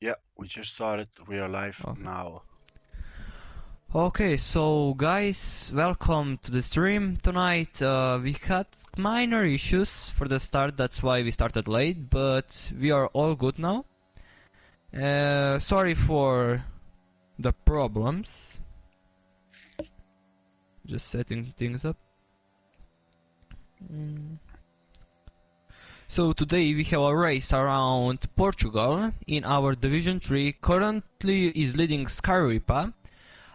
Yeah, we just started. We are live Okay. now. Okay, so guys, welcome to the stream tonight. We had minor issues for the start, that's why we started late, but we are all good now. Sorry for the problems. Just setting things up. So today we have a race around Portugal in our Division 3. Currently is leading Skyripa,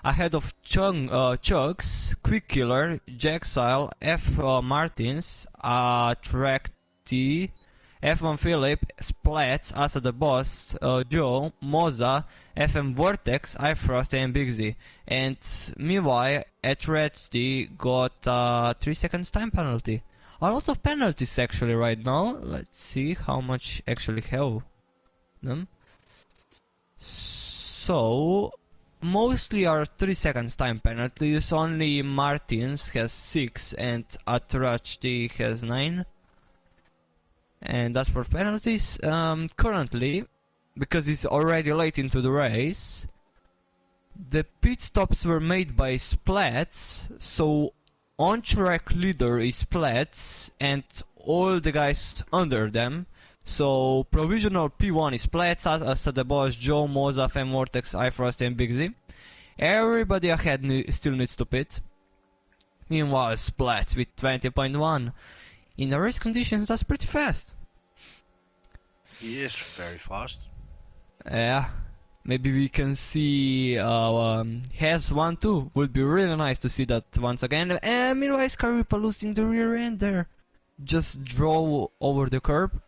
ahead of Chugs, Quick Killer, Jaxile, F. Martins, Track T, F1 Philip, Splats, Asa the Boss, Joe, Moza, FM Vortex, iFrost, and Big Z. And meanwhile, at Red T got 3 seconds time penalty. A lot of penalties actually right now. Let's see how much actually have them. So, mostly are 3 seconds time penalties, only Martins has 6 and Atrachti has 9. And that's for penalties. Currently, because it's already late into the race, the pit stops were made by Splats, so on-track leader is Splats and all the guys under them. So provisional P1 is Splats, as the boss, Joe, Moza, Fem Vortex, iFrost and Big Z. Everybody ahead still needs to pit. Meanwhile, Splats with 20.1. In the race conditions, that's pretty fast. He is very fast. Yeah. Maybe we can see has 1-2. Would be really nice to see that once again. And meanwhile, Skyripa losing the rear end there. Just draw over the curb.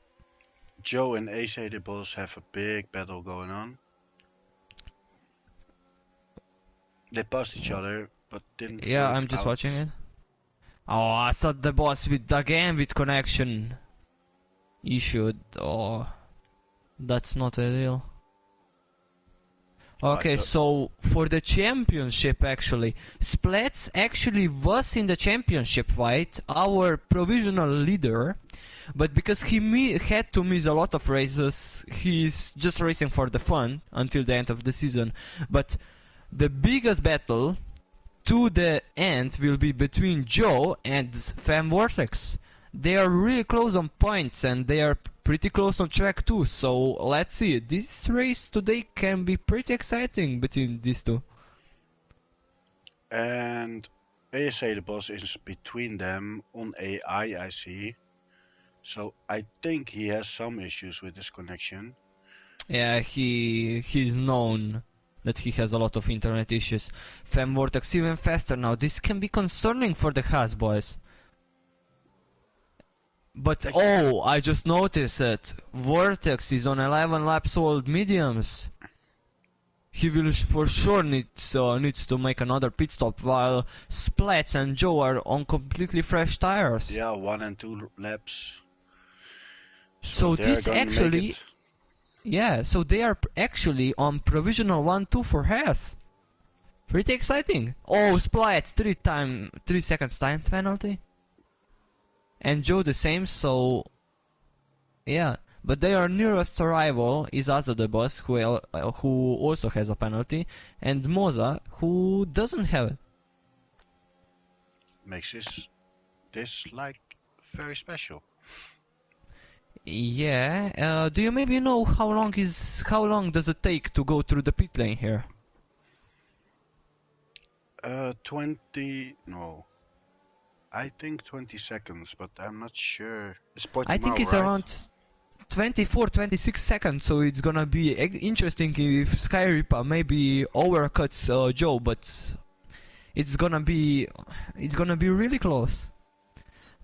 Joe and AC the boss have a big battle going on. They passed each other, but didn't Yeah, work I'm just out. watching it. Oh, I thought the boss with connection issued. Oh, that's not ideal. Okay, so for the championship actually, Splats actually was in the championship fight, our provisional leader, but because he had to miss a lot of races, he's just racing for the fun until the end of the season. But the biggest battle to the end will be between Joe and Fem Vortex. They are really close on points and they are pretty close on track too, so let's see. This race today can be pretty exciting between these two. And ASA the boss is between them on AI, I see. So I think he has some issues with this connection. Yeah, he's known that he has a lot of internet issues. Fem Vortex even faster now. This can be concerning for the Haas boys. But oh, I just noticed that Vortex is on 11 laps old mediums. He will for sure needs to make another pit stop, while Splats and Joe are on completely fresh tires. Yeah, 1 and 2 laps. So this actually, yeah, so they are actually on provisional 1-2 for Haas. Pretty exciting. Oh, Splats 3 seconds time penalty. And Joe the same, so yeah. But their nearest rival is Asa the boss, who also has a penalty, and Moza, who doesn't have it. Makes this like very special. Yeah. Do you maybe know how long does it take to go through the pit lane here? 20 no. I think 20 seconds, but I'm not sure. It's I think it's right? around 24-26 seconds, so it's gonna be interesting if Skyripa maybe overcuts Joe, but it's gonna be really close.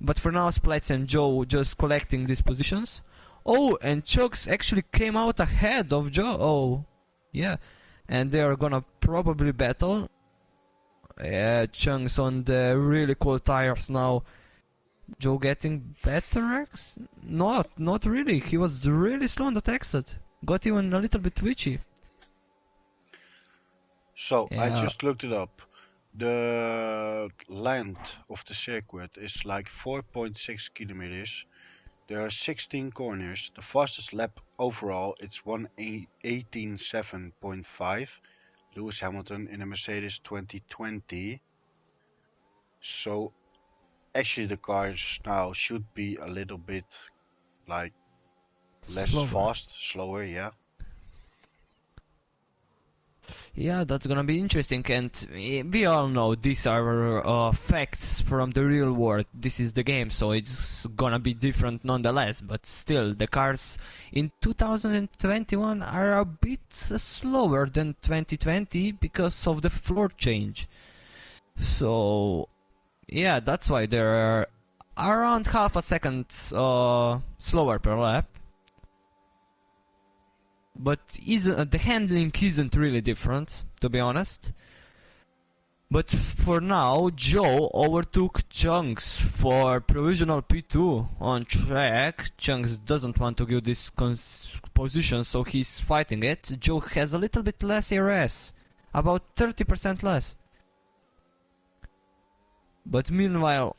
But for now, Splats and Joe just collecting these positions. Oh, and Chugs actually came out ahead of Joe. Oh, yeah, and they are gonna probably battle. Yeah, Chung's on the really cool tires now. Joe getting better X? Not really. He was really slow on that exit. Got even a little bit twitchy. So, Yeah. I just looked it up. The length of the circuit is like 4.6 kilometers. There are 16 corners. The fastest lap overall it's 1:18.7.5. Lewis Hamilton in a Mercedes 2020. So actually the cars now should be a little bit like less fast, slower, yeah. Yeah, that's gonna be interesting, and we all know these are facts from the real world. This is the game, so it's gonna be different nonetheless, but still, the cars in 2021 are a bit slower than 2020 because of the floor change. So, yeah, that's why they're around half a second slower per lap. But the handling isn't really different, to be honest. But for now, Joe overtook Chunks for provisional P2 on track. Chunks doesn't want to give this position, so he's fighting it. Joe has a little bit less ERS, about 30% less. But meanwhile,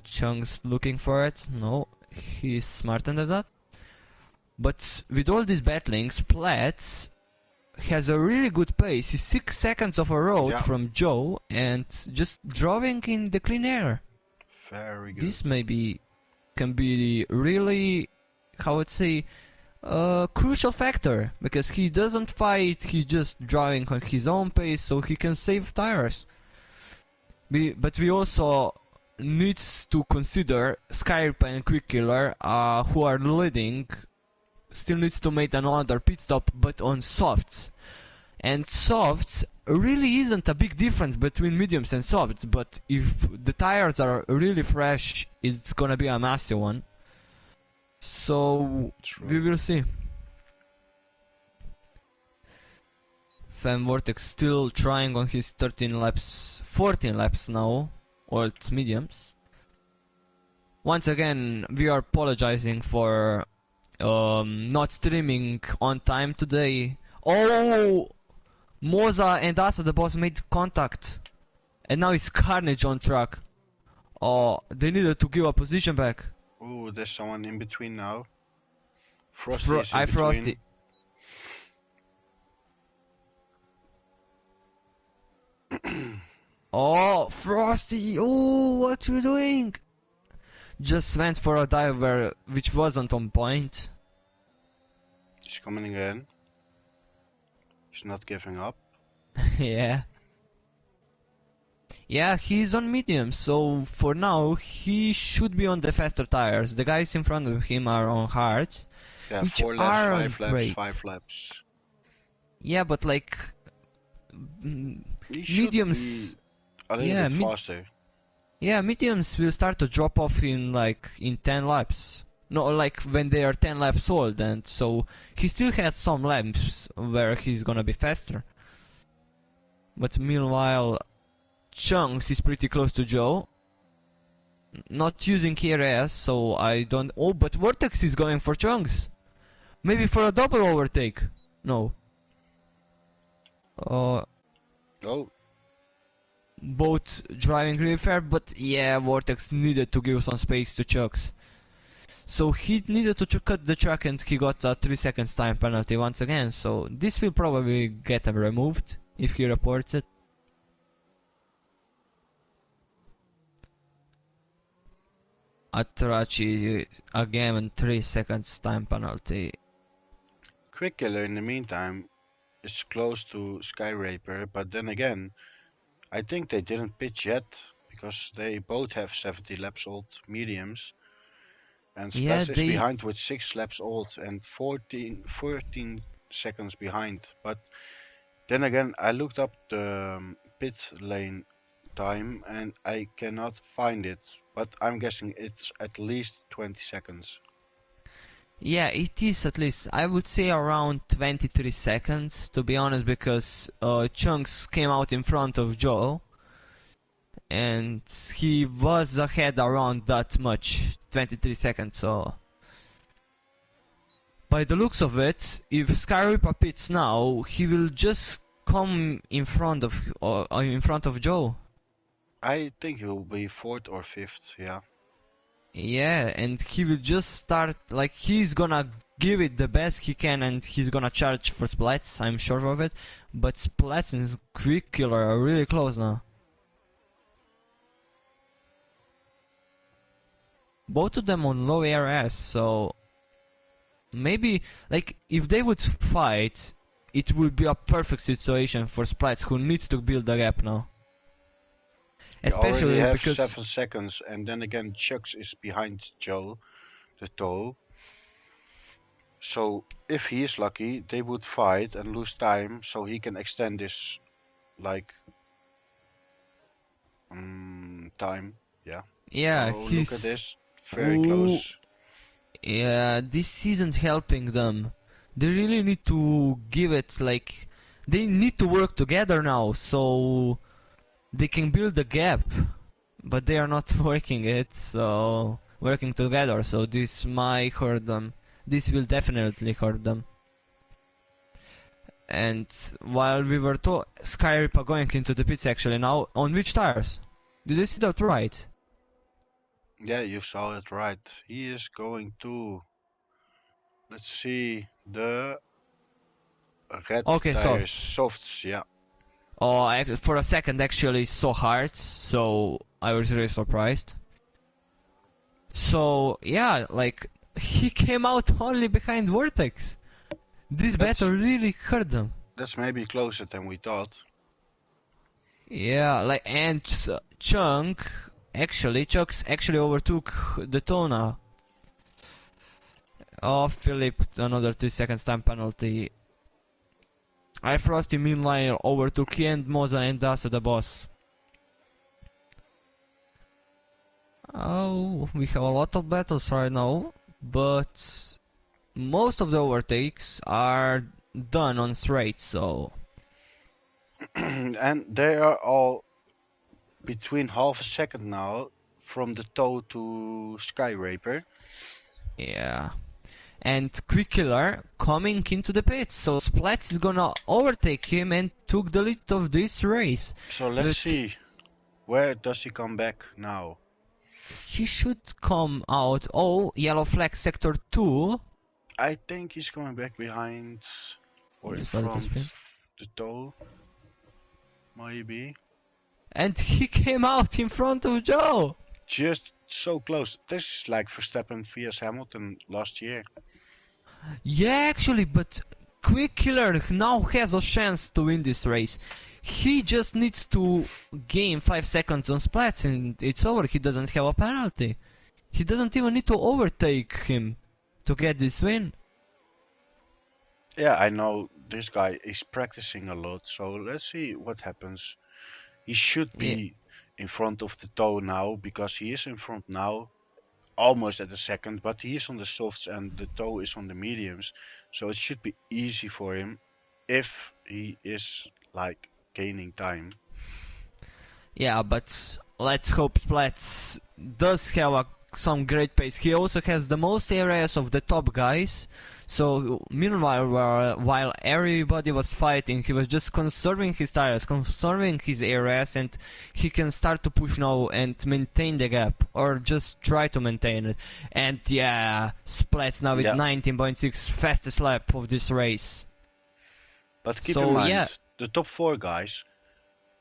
Chunks looking for it. No, he's smarter than that. But with all these battlings, Platts has a really good pace. He's 6 seconds of a road from Joe and just driving in the clean air. Very good. This maybe can be really, how would say, a crucial factor, because he doesn't fight, he's just driving on his own pace so he can save tires. But we also need to consider Skype and Quick-Killer who are leading. Still needs to make another pit stop, but on softs. And softs really isn't a big difference between mediums and softs, but if the tires are really fresh, it's gonna be a massive one. So we will see. Fan Vortex still trying on his 14 laps now, or it's mediums. Once again, we are apologizing for not streaming on time today. Oh, Moza and Asa the boss made contact, and now it's carnage on track. Oh, they needed to give a position back. Oh, there's someone in between now. Frosty is in between. Frosty. Oh, Frosty! Oh, what you doing? Just went for a dive which wasn't on point. He's coming again. He's not giving up. Yeah. Yeah, he's on medium, so for now he should be on the faster tires. The guys in front of him are on hards. Yeah, which 4 laps, 5 laps, great. 5 laps. Yeah, but like mediums. A little bit faster. Yeah, mediums will start to drop off in 10 laps. No, like when they are 10 laps old, and so he still has some laps where he's gonna be faster. But meanwhile, Chunks is pretty close to Joe. Not using KRS, so I don't... Oh, but Vortex is going for Chunks. Maybe for a double overtake. No. Oh. Both driving really fair, but yeah, Vortex needed to give some space to Chunks. So he needed to cut the track, and he got a 3 seconds time penalty once again, so this will probably get removed if he reports it. Atarachi again 3 seconds time penalty. Quick-Killer in the meantime is close to Skyraper, but then again, I think they didn't pitch yet, because they both have 70 laps old mediums. And Spaz is behind with 6 laps old and 14 seconds behind. But then again, I looked up the pit lane time and I cannot find it. But I'm guessing it's at least 20 seconds. Yeah, it is at least. I would say around 23 seconds, to be honest, because Chunks came out in front of Joe. And he was ahead around that much, 23 seconds, so... By the looks of it, if Skyreaper pits now, he will just come in front of Joe. I think he will be 4th or 5th, yeah. Yeah, and he will just start, like, he's gonna give it the best he can and he's gonna charge for splats, I'm sure of it. But splats and quick killer are really close now. Both of them on low ARS, so maybe, like, if they would fight, it would be a perfect situation for Splats, who needs to build a gap now. You already Especially have because 7 seconds, and then again Chucks is behind Joe, the toe. So if he is lucky, they would fight and lose time, so he can extend this, like, time. Yeah. yeah, Oh, look at he's this, very close. yeah, this isn't helping them. They really need to give it, like, they need to work together now, so they can build a gap. But they are not working together, so this might hurt them. This will definitely hurt them. And while we were Skyrim are going into the pits actually now, on which tires? Did you see that right? Yeah, you saw it right. He is going to, let's see, the red Okay, tires, soft. softs, yeah. Oh, for a second actually saw hearts, so I was really surprised. So yeah, like, he came out only behind Vortex. This battle really hurt them. That's maybe closer than we thought. Yeah, like, and Chucks actually overtook the Tona. Oh, Philip, another 2 seconds time penalty. I Frosty meanwhile overtook and Moza and Dasa the boss. Oh, we have a lot of battles right now, but most of the overtakes are done on straight, so... And they are all between half a second now from the toe to Skyraper. Yeah. And Quick Killer coming into the pits, so Splats is gonna overtake him and took the lead of this race. So let's see, where does he come back now? He should come out, oh, yellow flag sector 2. I think he's going back behind or in Started to front spin. the toe, maybe. And he came out in front of Joe! Just so close. This is like Verstappen vs Hamilton last year. Yeah, actually, but Quick Killer now has a chance to win this race. He just needs to gain 5 seconds on splats and it's over. He doesn't have a penalty. He doesn't even need to overtake him to get this win. Yeah, I know this guy is practicing a lot, so let's see what happens. He should be in front of the toe now, because he is in front now, almost at the second, but he is on the softs and the toe is on the mediums, so it should be easy for him if he is, like, gaining time. Yeah, but let's hope Splats does have some great pace. He also has the most areas of the top guys. So meanwhile, while everybody was fighting, he was just conserving his tires, conserving his areas, and he can start to push now and maintain the gap, or just try to maintain it. And yeah, Splats now with 19.6 fastest lap of this race. But keep in mind, the top 4 guys,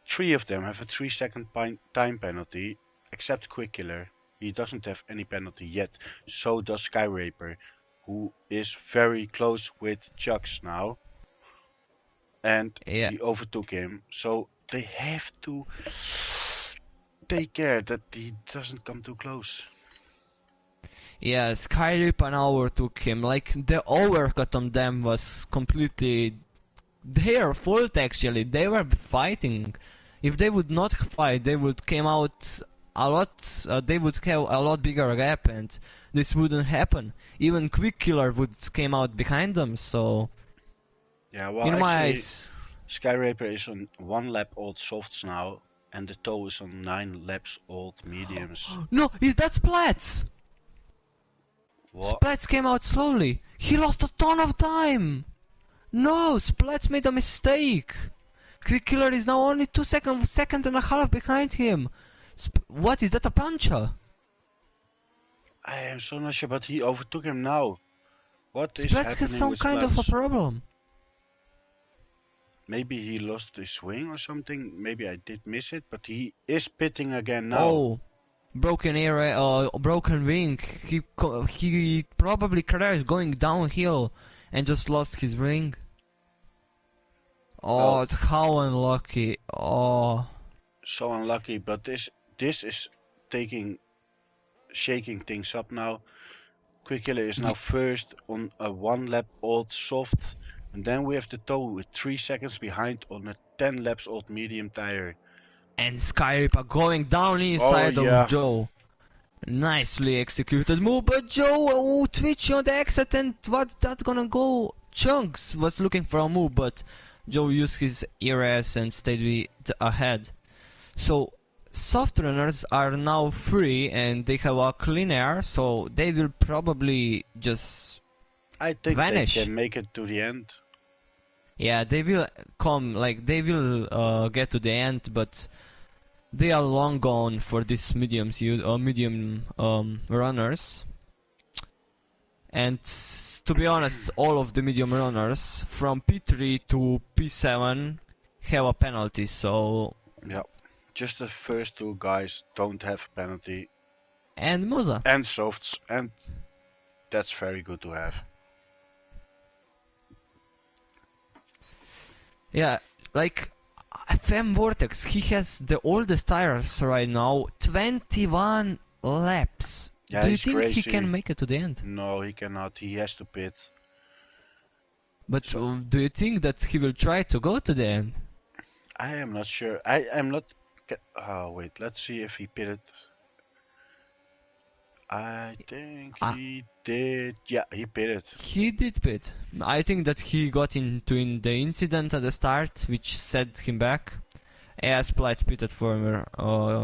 3 of them have a 3-second time penalty, except Quick Killer. He doesn't have any penalty yet. So does Skyraper, who is very close with Chucks now. And he overtook him. So they have to take care that he doesn't come too close. Yeah, Skyraper now overtook him. Like, the overcut on them was completely their fault actually. They were fighting. If they would not fight, they would come out a lot. They would have a lot bigger gap, and this wouldn't happen. Even Quick Killer would came out behind them. So yeah, well, in my actually, eyes, Skyraper is on 1 lap old softs now, and the toe is on 9 laps old mediums. No, is that Splats? What? Splats came out slowly. He lost a ton of time. No, Splats made a mistake. Quick Killer is now only 2 second and a half behind him. What, is that a puncher? I am so not sure, but he overtook him now. What is Splats has happening some with kind of a Splats? problem. Maybe he lost his swing or something. Maybe I did miss it, but he is pitting again now. Oh, broken area, broken wing. He probably crashed going downhill and just lost his ring. Well, Oh, how unlucky. Oh, so unlucky, but this is taking shaking things up now. Quickkiller is now Ye- first on a 1 lap old soft, and then we have the tow with 3 seconds behind on a 10 laps old medium tire. and Skyreaper going down Oh inside of yeah, Joe. Nicely executed move, but Joe twitch on the exit, and what's that gonna go? Chunks was looking for a move, but Joe used his ERS and stayed ahead. So soft runners are now free and they have a clean air, so they will probably just I think they vanish. can make it to the end. Yeah, they will come, like they will get to the end, but they are long gone for these medium runners. And to be honest, all of the medium runners from P3 to P7 have a penalty, so... Yeah, just the first two guys don't have a penalty And Musa. and softs, and that's very good to have. Yeah, like Fem Vortex, he has the oldest tires right now, 21 laps. Yeah, Do you he's think he crazy. can make it to the end? No, he cannot. He has to pit. But So do you think that he will try to go to the end? I am not sure. I am not. Oh wait, let's see if he pitted. I think Ah, he did. Yeah, he pitted. he did pit. I think that he got into in the incident at the start, which set him back. As Blight pitted for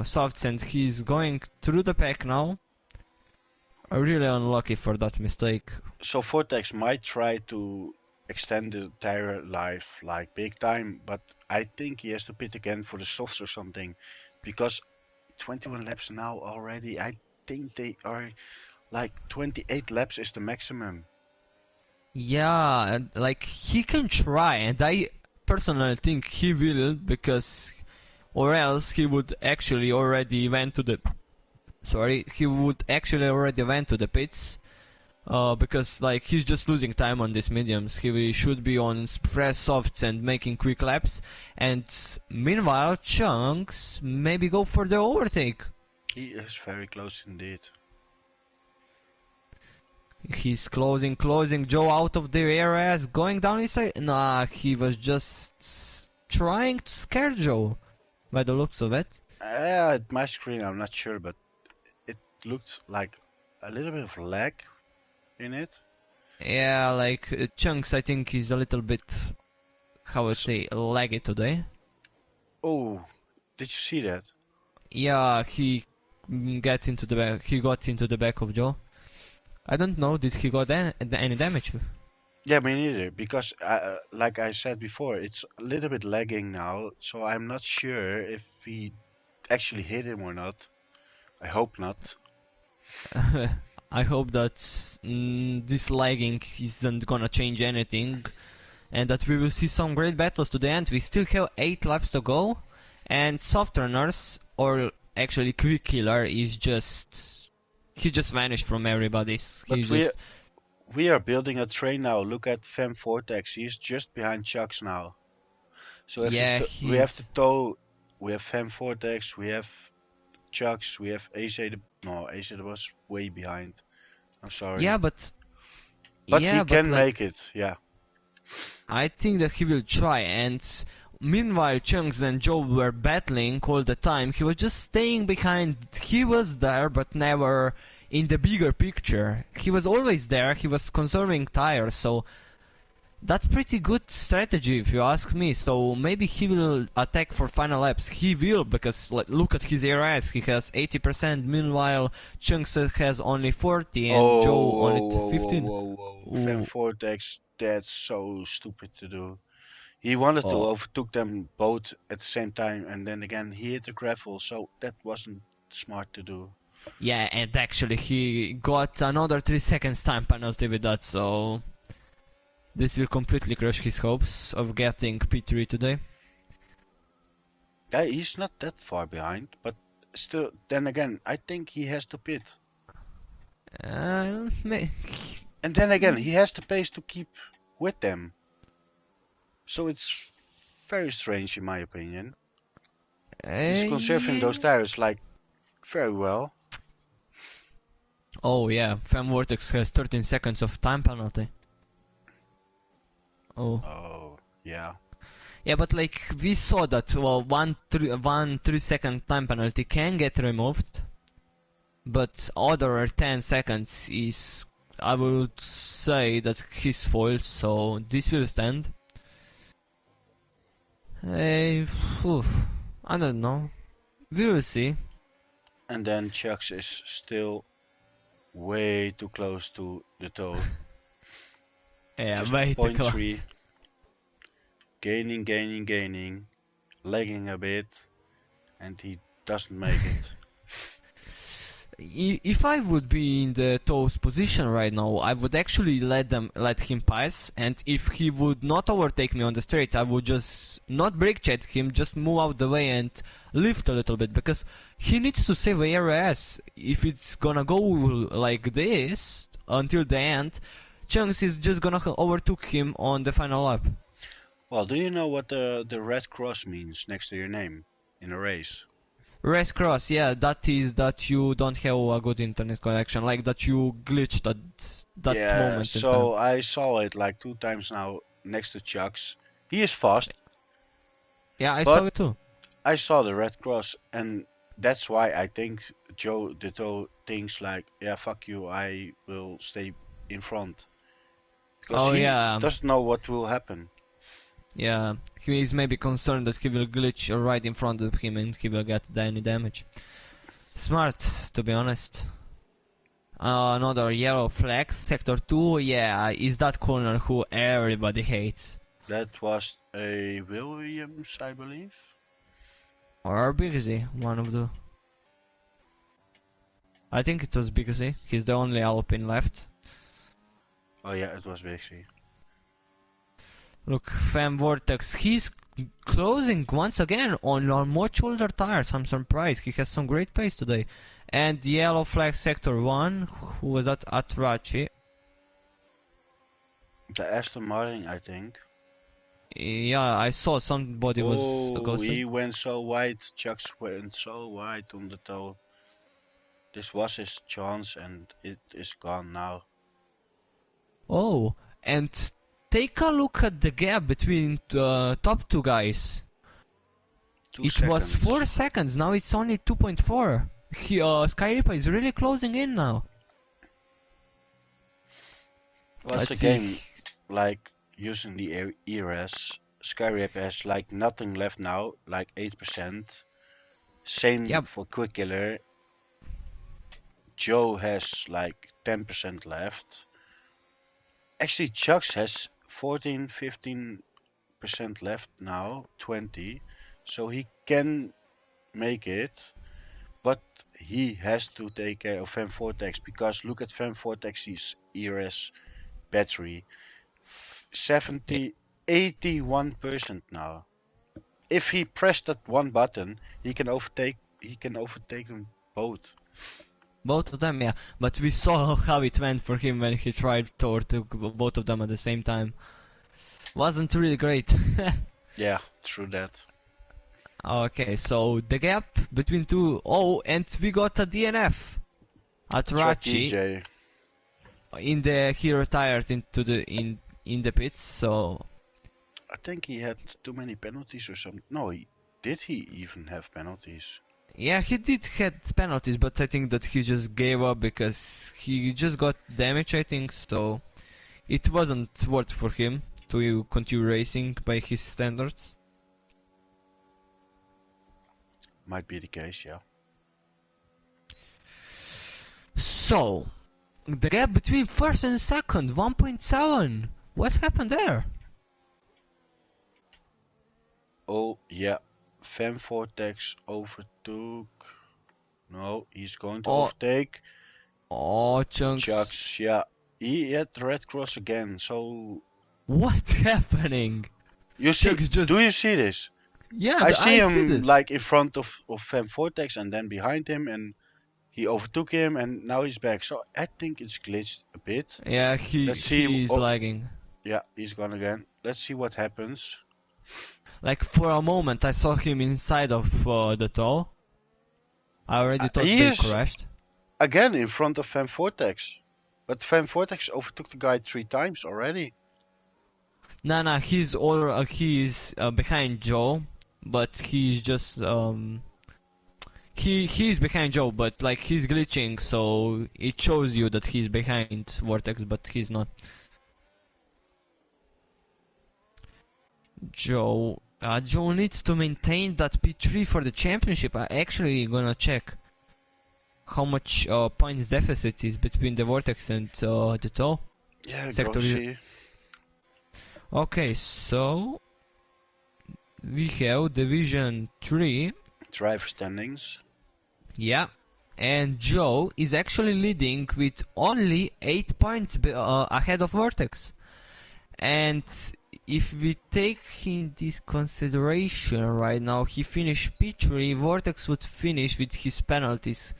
softs, and he's going through the pack now. Really unlucky for that mistake. So Vortex might try to extend the tire life like big time, but I think he has to pit again for the softs or something, because 21 laps now already. I think they are like 28 laps is the maximum. Yeah, and, like he can try, and I personally think he will, because or else he would actually already went to the he would actually already went to the pits. Because like he's just losing time on these mediums. He should be on fresh softs and making quick laps. And meanwhile, Chunks maybe go for the overtake. He is very close indeed. He's closing Joe out of the areas, going down inside. Nah, he was just trying to scare Joe, by the looks of it. At my screen, I'm not sure, but it looked like a little bit of lag in it. Yeah, like Chunks, I think he's a little bit, how would say, laggy today. Oh, did you see that? Yeah, he got into the back. He got into the back of Joe. I don't know. Did he got any damage? Yeah, me neither. Because, like I said before, it's a little bit lagging now, so I'm not sure if he actually hit him or not. I hope not. I hope that this lagging isn't gonna change anything, and that we will see some great battles to the end. We still have 8 laps to go, and Soft Runners, or actually Quick Killer, is just he just vanished from everybody. He But just we are building a train now. Look at Fem Vortex. He's just behind Chucks now. So if yeah, we have the he's tow, we have Fem Vortex, we have Chucks, we have AC. No, AC was way behind. I'm sorry. yeah, but But he can like make it. Yeah. I think that he will try, and meanwhile Chunks and Joe were battling all the time. He was just staying behind. He was there, but never in the bigger picture. He was always there. He was conserving tires, so that's pretty good strategy if you ask me. So maybe he will attack for final laps. He will, because like, look at his ARS. He has 80%. Meanwhile, Chunks has only 40 and Joe only 15. Whoa. Fem Vortex, that's so stupid to do. He wanted to Oh. overtook them both at the same time, and then again he hit the gravel, so that wasn't smart to do. Yeah, and actually he got another 3 seconds time penalty with that, so this will completely crush his hopes of getting P3 today. Yeah, he's not that far behind, but still, then again, I think he has to pit. Uh, may- And then again, he has the pace to keep with them. So it's very strange in my opinion. He's conserving those yeah. tires like very well. Oh yeah, Fem Vortex has 13 seconds of time penalty. Oh. Oh, yeah. Yeah, but like we saw that one 3 second time penalty can get removed, but other 10 seconds is, I would say, that his fault. So this will stand. Hey, oof, I don't know. We will see. And then Chucks is still way too close to the toe. Yeah, Just way too point close. 0.3. Gaining, lagging a bit, and he doesn't make it. If I would be in the toes position right now, I would actually let him pass, and if he would not overtake me on the straight, I would just not brake check him, just move out the way and lift a little bit, because he needs to save ARS. If it's gonna go like this until the end, Chunks is just gonna overtook him on the final lap. Well, do you know what the red cross means next to your name in a race? Race cross, yeah, that is that you don't have a good internet connection, like that you glitched at that Yeah, moment in time. so I saw it like 2 times now next to Chuck's. He is fast, Yeah, I saw but it too. I saw the red cross, and that's why I think Joe Ditto thinks like, yeah, fuck you, I will stay in front. Because Oh he yeah, doesn't know what will happen. yeah. He is maybe concerned that he will glitch right in front of him and he will get any damage. Smart, to be honest. Another yellow flag, sector 2, yeah, is that corner who everybody hates. That was a Williams, I believe. Or Bigsy, one of the... I think it was Bigsy, he's the only Alpine left. Oh yeah, it was Bixie. Look, Fem Vortex, he's closing once again on much older tires. I'm surprised. He has some great pace today. And the yellow flag sector 1, who was that? Atrachi. The Aston Martin, I think. Yeah, I saw somebody was Oh, ghosted. he went so wide. Chucks went so wide on the toe. This was his chance, and it is gone now. Oh, and take a look at the gap between the top two guys. Two It was seconds. 4 seconds, now it's only 2.4. Skyripa is really closing in now. Well, it's a Let's see. game like using the ERS. Skyrip has like nothing left now, like 8%. Same Yep. for Quick Killer. Joe has like 10% left. Actually, Chucks has 14, 15% left now, 20. So he can make it, but he has to take care of Van Vortex because look at Van Vortex's ERS battery. 70, 81% now. If he pressed that one button, he can overtake them both. Both of them, yeah. But we saw how it went for him when he tried to overtake both of them at the same time. Wasn't really great. Yeah, true that. Okay, so the gap between two... Oh, and we got a DNF. At That's right, Rachi. DJ. He retired into in the pits, so... I think he had too many penalties or something. No, did he even have penalties? Yeah, he did had penalties, but I think that he just gave up because he just got damage, I think, so... It wasn't worth for him to continue racing by his standards. Might be the case, yeah. So, the gap between first and second, 1.7. What happened there? Oh, yeah. Van Vortex overtook. No, he's going to Oh, overtake. oh, Chunks. Chucks, yeah. He had the red cross again, so... What's happening? You see, Chunks just. do you see this? Yeah, I see I see him this. like in front of Fem Vortex and then behind him, and he overtook him and now he's back. So I think it's glitched a bit. Yeah, Let's see. he's Oh, lagging. yeah, he's gone again. Let's see what happens. Like for a moment, I saw him inside of the tow. I already thought He they is crashed. again in front of Fem Vortex. But Fem Vortex overtook the guy 3 times already. Nah, he's behind Joe, but he's just he's behind Joe, but like he's glitching, so it shows you that he's behind Vortex, but he's not. Joe needs to maintain that P3 for the championship. I actually gonna check how much points deficit is between the Vortex and the Toe. Yeah, Sector. go see. Okay, so we have Division 3. Driver standings. Yeah. And Joe is actually leading with only 8 points ahead of Vortex. And if we take in this consideration right now, he finished P3, Vortex would finish with his penalties.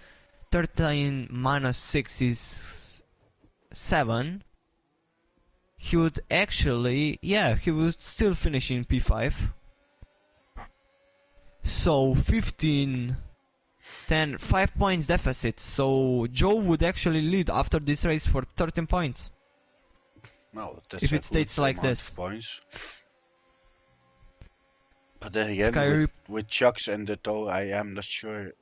13 minus 6 is 7. He would actually, yeah, he would still finish in P5. So 15, 10, 5 points deficit. So Joe would actually lead after this race for 13 points. Well, that's if a it stays good like amount this. of points. But then again, with Chucks and the Toe, I am not sure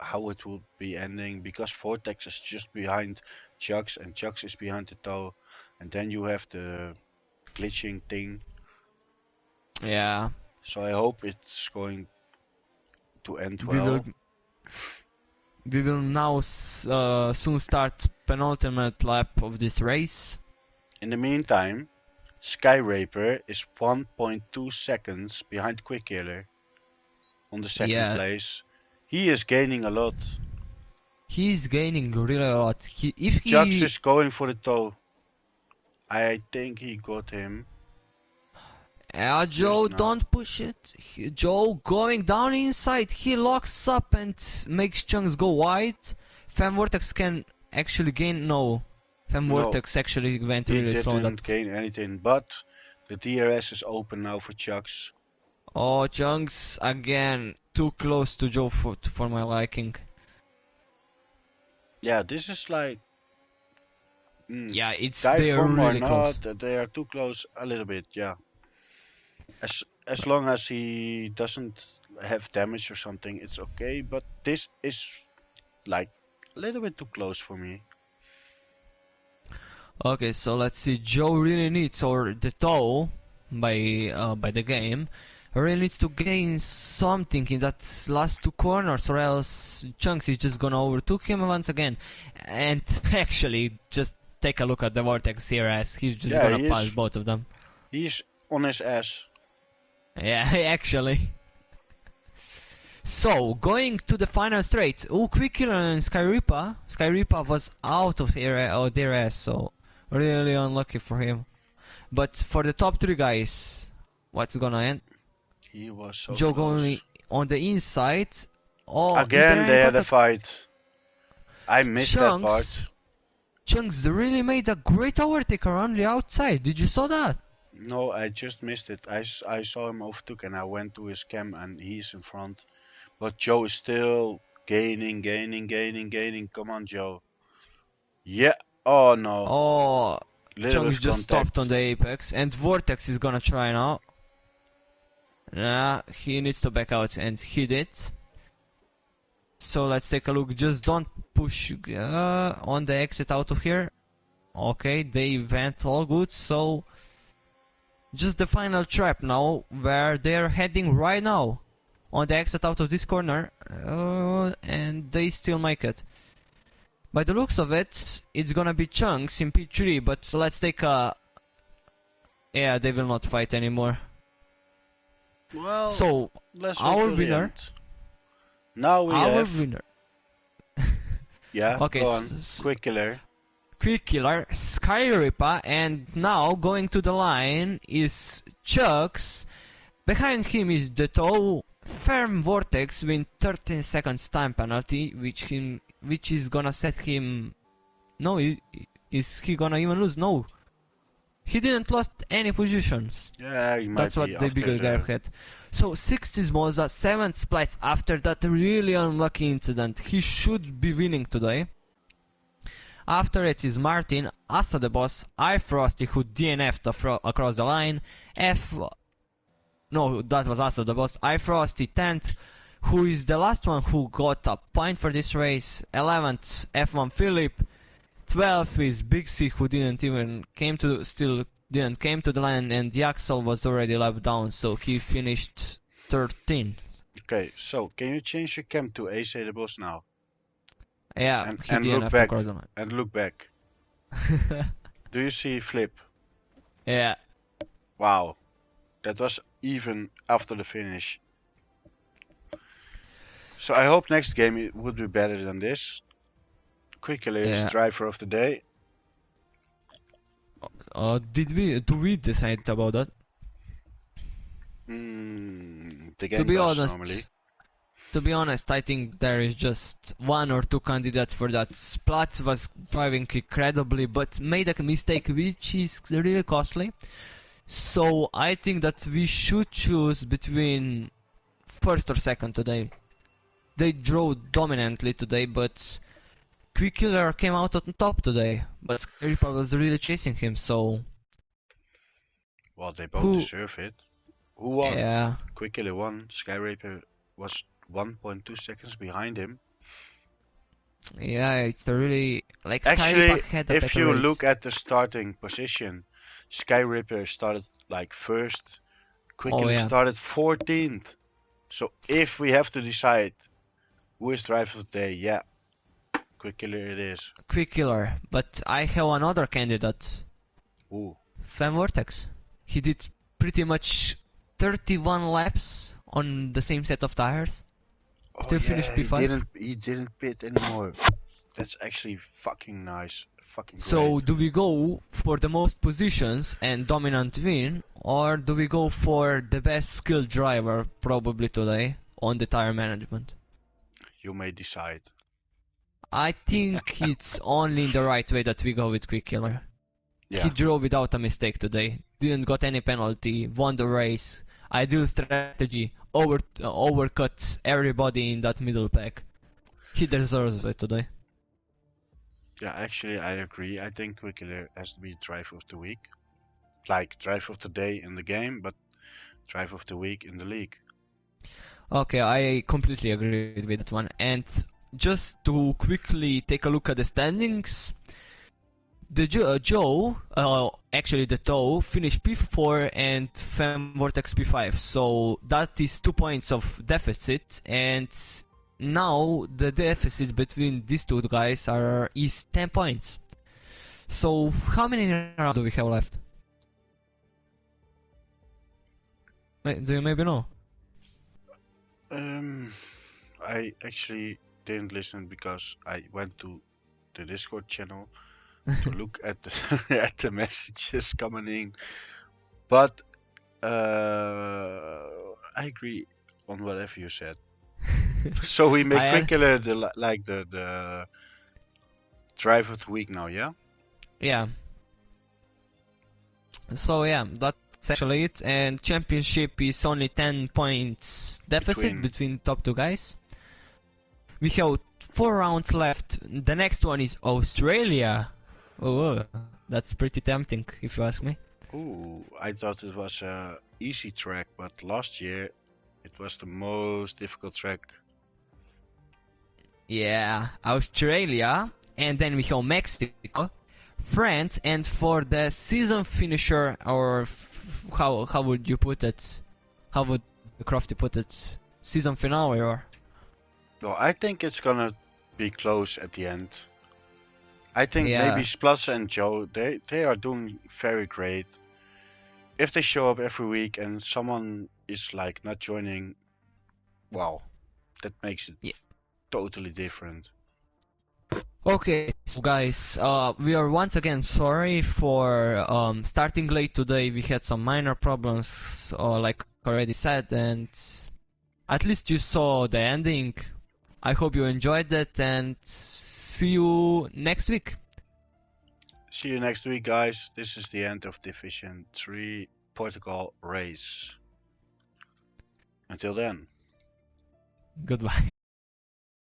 how it will be ending, because Vortex is just behind Chucks and Chucks is behind the Toe, and then you have the glitching thing. Yeah. So I hope it's going to end well. We will now soon start penultimate lap of this race. In the meantime, Skyraper is 1.2 seconds behind Quickkiller on the second place. He is gaining a lot. He's gaining really a lot. Chucks is going for the Toe. I think he got him. Joe, don't push it. Joe going down inside. He locks up and makes Chunks go wide. Fem Vortex can actually gain. No. Fem Vortex actually went really slow. He didn't gain anything, but the DRS is open now for Chucks. Oh, Chunks again. Too close to Joe for my liking. Yeah, this is like... yeah, they are really close. They are too close a little bit, yeah. As long as he doesn't have damage or something, it's okay. But this is like a little bit too close for me. Okay, so let's see. Joe really needs, or the Toe by the game, really needs to gain something in that last 2 corners, or else Chunks is just gonna overtook him once again. And actually, just take a look at the Vortex here, as he's just gonna pass both of them. He's on his ass. Yeah, actually. So, going to the final straight. Oh, Quickkiller and Skyreaper. Skyreaper was out of their ass, so really unlucky for him. But for the top 3 guys, what's gonna end? He was so Joe close. going on the inside. Oh, again they had a fight. I missed that part. Chunks really made a great overtaker on the outside. Did you saw that? No, I just missed it. I saw him overtook and I went to his cam and he's in front. But Joe is still gaining. Come on, Joe. Yeah. Oh no. Oh, Chunks just stopped on the apex and Vortex is gonna try now. Nah, he needs to back out and he did. So let's take a look. Just don't push on the exit out of here. Okay, they went all good. So just the final trap now, where they're heading right now on the exit out of this corner, and they still make it. By the looks of it, it's gonna be Chunks in P3, but let's take a... Yeah, they will not fight anymore. Well, so, our winner... Now we have Yeah, Okay, go on. Quick killer. Quick Killer, Skyripa, and now going to the line is Chucks. Behind him is the Toe, Firm Vortex with 13 seconds time penalty, which is gonna set him. No, is he gonna even lose? No, he didn't lost any positions. Yeah, he might That's be what the after bigger guy the... had. So 60 Moza, 7th splits after that really unlucky incident. He should be winning today. After it is Martin, Asa the boss, I Frosty who DNF'd across the line, no, that was Asa the boss, I Frosty 10th, who is the last one who got a point for this race, 11th F1 Philip, 12th is Big C who didn't came to the line, and the Axel was already lapped down, so he finished 13th. Okay, so can you change your cam to AC the boss now? Yeah, he And look DNF'd back. across the line. And look back. Do you see Flip? Yeah. Wow. That was even after the finish. So I hope next game it would be better than this. Quickly is driver of the day. Do we decide about that? The game does normally. To be honest, I think there is just one or two candidates for that. Splatz was driving incredibly, but made a mistake which is really costly. So I think that we should choose between first or second today. They drove dominantly today, but Quick Killer came out on top today. But Skyripa was really chasing him, so... Well, they both deserve it. Who won? Yeah. Quick Killer won. Skyraper was 1.2 seconds behind him. Yeah, it's a really... Like, actually, had a if you race. look at the starting position, Skyripper started like first, Quick Killer started 14th. So if we have to decide who is driver of the day, yeah, Quick Killer it is. Quick Killer, but I have another candidate. Who? Fem Vortex. He did pretty much 31 laps on the same set of tires. Still finished P5. He didn't pit anymore. That's actually fucking nice. Fucking great. So do we go for the most positions and dominant win, or do we go for the best skilled driver probably today on the tire management? You may decide. I think it's only in the right way that we go with Quick Killer. Yeah. He drove without a mistake today. Didn't got any penalty. Won the race. Ideal strategy. Overcut everybody in that middle pack. He deserves it today. Yeah, actually I agree. I think Quick Killer has to be driver of the week. Like driver of the day in the game, but driver of the week in the league. Okay, I completely agree with that one. And just to quickly take a look at the standings, the actually the Toe, finished P4 and Fem Vortex P5, so that is 2 points of deficit, and now the deficit between these two guys is 10 points. So how many rounds do we have left? Do you maybe know? I actually didn't listen because I went to the Discord channel to look at the at the messages coming in, but I agree on whatever you said. So we make Quick Killer the driver of the week now, yeah? Yeah. So yeah, that's actually it. And championship is only 10 points deficit between top two guys. We have 4 rounds left. The next one is Australia. Oh, that's pretty tempting, if you ask me. Ooh, I thought it was a easy track, but last year it was the most difficult track. Yeah, Australia, and then we have Mexico, France, and for the season finisher, or how would you put it? How would Crofty put it? Season finale, or? No, I think it's gonna be close at the end. I think maybe Splats and Joe, they are doing very great. If they show up every week and someone is like not joining, wow, that makes it totally different. Okay, so guys, we are once again sorry for starting late today. We had some minor problems, like already said, and at least you saw the ending. I hope you enjoyed it, and see you next week. See you next week, guys. This is the end of Division 3 Portugal race. Until then. Goodbye.